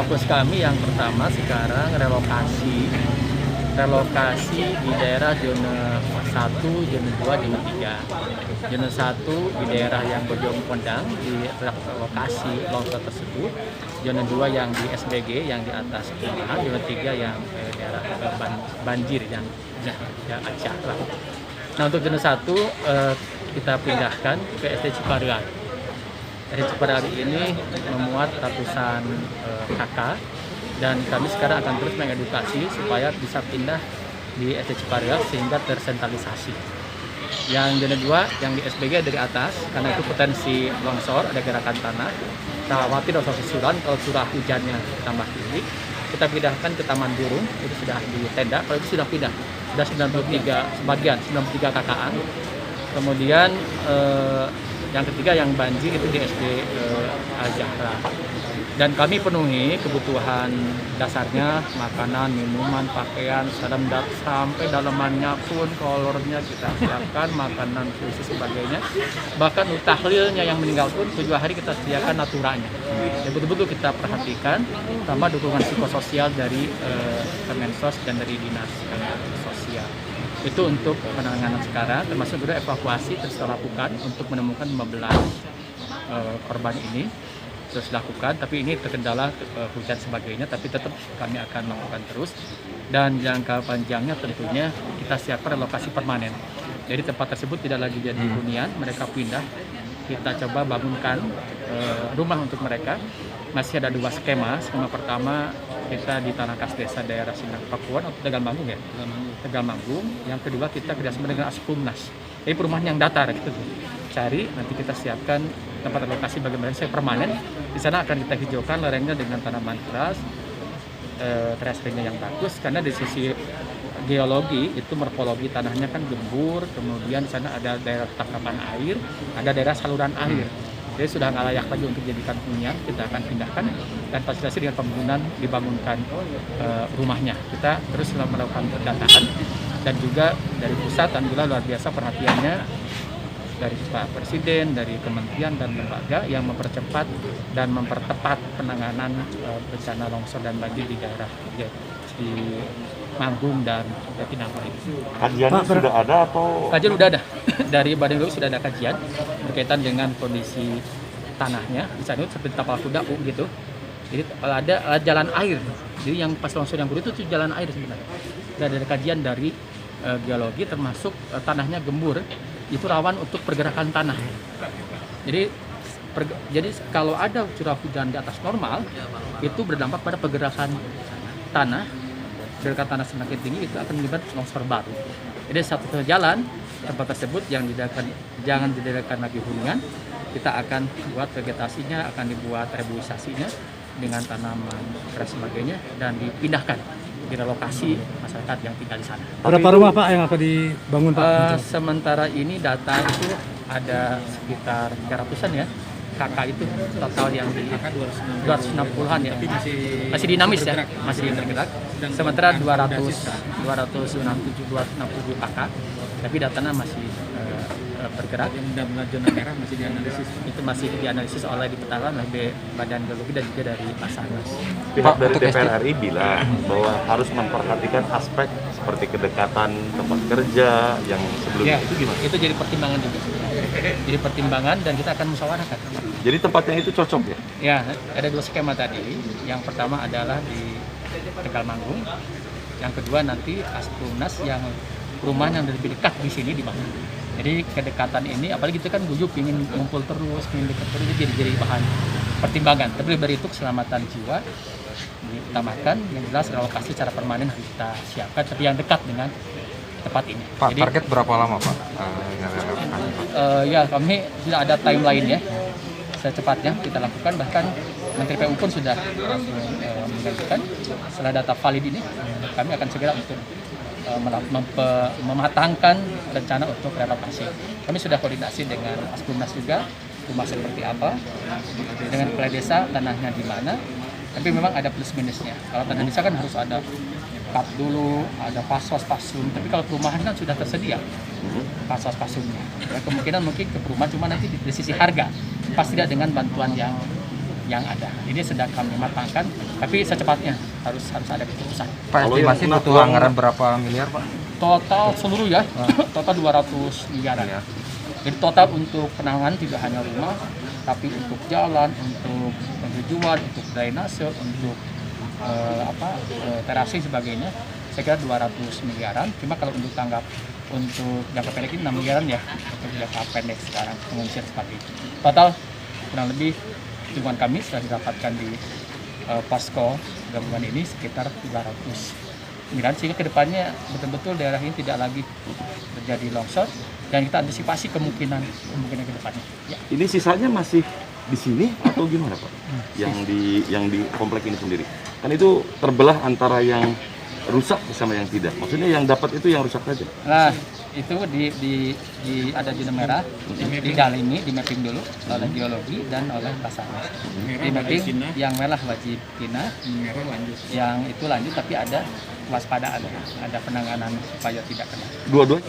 fokus kami yang pertama sekarang relokasi di daerah zona 1, zona 2, zona 3. Zona 1 di daerah yang Bojong Pondang di lokasi longsor tersebut. Zona 2 yang di SBG yang di atas perumahan, zona 3 yang daerah banjir yang Aceh lah. Nah, untuk zona 1 kita pindahkan ke SD Cipareal. SD Cipareal ini memuat ratusan kakak. Dan kami sekarang akan terus mengedukasi supaya bisa pindah di SD Cipareal sehingga tersentralisasi. Yang zona 2 yang di SBG dari atas, karena itu potensi longsor, ada gerakan tanah. Kita khawatir longsor susulan kalau curah hujannya tambah tinggi. Kita pindahkan ke Taman Burung, itu sudah di tenda, kalau itu sudah pindah. Sudah 93 KKA. Kemudian yang ketiga yang banjir itu di SD Al-Zahra. Dan kami penuhi kebutuhan dasarnya, makanan, minuman, pakaian, sampai dalamannya pun, kolornya kita siapkan, makanan khusus sebagainya. Bahkan tahlilnya yang meninggal pun 7 hari kita sediakan naturanya. Ya, betul-betul kita perhatikan, tambah dukungan psikososial dari Kemensos dan dari Dinas Sosial. Itu untuk penanganan sekarang, termasuk juga evakuasi terus kita lakukan untuk menemukan 15 korban ini. Terus lakukan, tapi ini terkendala hujan sebagainya, tapi tetap kami akan lakukan terus. Dan jangka panjangnya tentunya kita siapkan lokasi permanen. Jadi tempat tersebut tidak lagi jadi hunian, mereka pindah. Kita coba bangunkan rumah untuk mereka. Masih ada 2 skema. Skema pertama kita di Tanah Kas Desa daerah Sindang Pakuan atau Tegal Manggung ya. Tegal Manggung. Yang kedua kita kerjasama dengan Asprumnas. Jadi perumahan yang datar gitu. Cari, nanti kita siapkan tempat lokasi bagi mereka permanen. Di sana akan kita hijaukan lerengnya dengan tanaman keras, terasringnya yang bagus, karena di sisi geologi itu morfologi tanahnya kan gembur, kemudian di sana ada daerah tangkapan air, ada daerah saluran air. Jadi sudah nggak layak lagi untuk dijadikan hunian, kita akan pindahkan dan fasilitasi dengan pembangunan dibangunkan rumahnya. Kita terus melakukan pendataan dan juga dari pusat, alhamdulillah luar biasa perhatiannya dari Pak Presiden, dari kementerian dan lembaga yang mempercepat dan mempertepat penanganan bencana longsor dan banjir di daerah di Manggung dan Jatinangor ini. Kajiannya sudah ada atau? Kajian sudah ada. Dari Badan Geologi sudah ada kajian berkaitan dengan kondisi tanahnya. Di sana seperti tapal kuda gitu. Jadi ada jalan air. Jadi yang pas longsor yang itu jalan air sebenarnya. Dan ada kajian dari geologi termasuk tanahnya gembur. Itu rawan untuk pergerakan tanah. Jadi kalau ada curah hujan di atas normal, itu berdampak pada pergerakan tanah. Pergerakan tanah semakin tinggi itu akan menyebabkan longsor baru. Jadi satu jalan tempat tersebut yang jangan didirikan lagi hunian, kita akan buat vegetasinya, akan dibuat reboisasinya dengan tanaman keras sebagainya dan dipindahkan di relokasi masyarakat yang tinggal di sana. Berapa rumah Pak yang akan dibangun Pak? Sementara ini data itu ada sekitar 300-an ya. Kakak itu total yang di 260-an ya. Masih dinamis ya, masih bergerak. Sementara 267 kakak, tapi datanya masih bergerak. Yang benar-benar zona merah masih dianalisis. Itu masih dianalisis oleh di petaran oleh Badan Geologi dan juga dari Basarnas. Pihak dari DPR RI bilang bahwa harus memperhatikan aspek seperti kedekatan tempat kerja yang sebelumnya. Itu gimana? Itu jadi pertimbangan juga. Jadi pertimbangan dan kita akan musyawarahkan. Jadi tempatnya itu cocok ya? Ya, ada 2 skema tadi. Yang pertama adalah di Tegal Manggung. Yang kedua nanti Asprumnas yang perumahan yang lebih dekat di sini dibangun. Jadi kedekatan ini, apalagi itu kan guyup, ingin ngumpul terus, ingin dekat terus, jadi bahan pertimbangan. Tapi dari itu keselamatan jiwa diutamakan, yang jelas relokasi secara permanen harus kita siapkan, tapi yang dekat dengan tempat ini. Pak, jadi, target berapa lama Pak? Ya kami sudah ada timeline ya, secepatnya kita lakukan, bahkan Menteri PU pun sudah mengajukan setelah data valid ini, kami akan segera untuk mematangkan rencana untuk relokasi. Kami sudah koordinasi dengan Asprumnas juga, rumah seperti apa, dengan kepala desa tanahnya di mana. Tapi memang ada plus minusnya. Kalau tanah desa kan harus ada cut dulu, ada pasos-pasum. Tapi kalau perumahan kan sudah tersedia pasos-pasumnya. Ya, kemungkinan mungkin ke perumahan cuma nanti di sisi harga, pas tidak dengan bantuan yang yang ada. Ini sedang kami matangkan, tapi secepatnya harus ada keputusan. Pak, Kalau yang estimasi kena butuh uang- anggaran berapa miliar, Pak? Total seluruh ya, total 200 miliaran. Iya. Jadi total untuk penanganan tidak hanya rumah, tapi untuk jalan, untuk penghijauan, untuk drainase, untuk terasi sebagainya. Saya kira 200 miliaran. Cuma kalau untuk untuk jangka pendek ini 6 miliaran ya, untuk jangka pendek sekarang pengungsian seperti itu. Total kurang lebih hitungan kami sudah didapatkan di posko gabungan ini sekitar 200 miliaran, sehingga kedepannya betul-betul daerah ini tidak lagi terjadi longsor dan kita antisipasi kemungkinan ke depannya. Ya. Ini sisanya masih di sini atau gimana Pak? Yang di komplek ini sendiri. Kan itu terbelah antara yang rusak sama yang tidak. Maksudnya yang dapat itu yang rusak saja. Nah, itu ada zona merah, didalami, di mapping dulu oleh geologi dan oleh Basarnas. Di mapping yang merah wajib pindah, merah lanjut. yang itu lanjut tapi ada kewaspadaan, ada penanganan supaya tidak kena. Dua-duanya?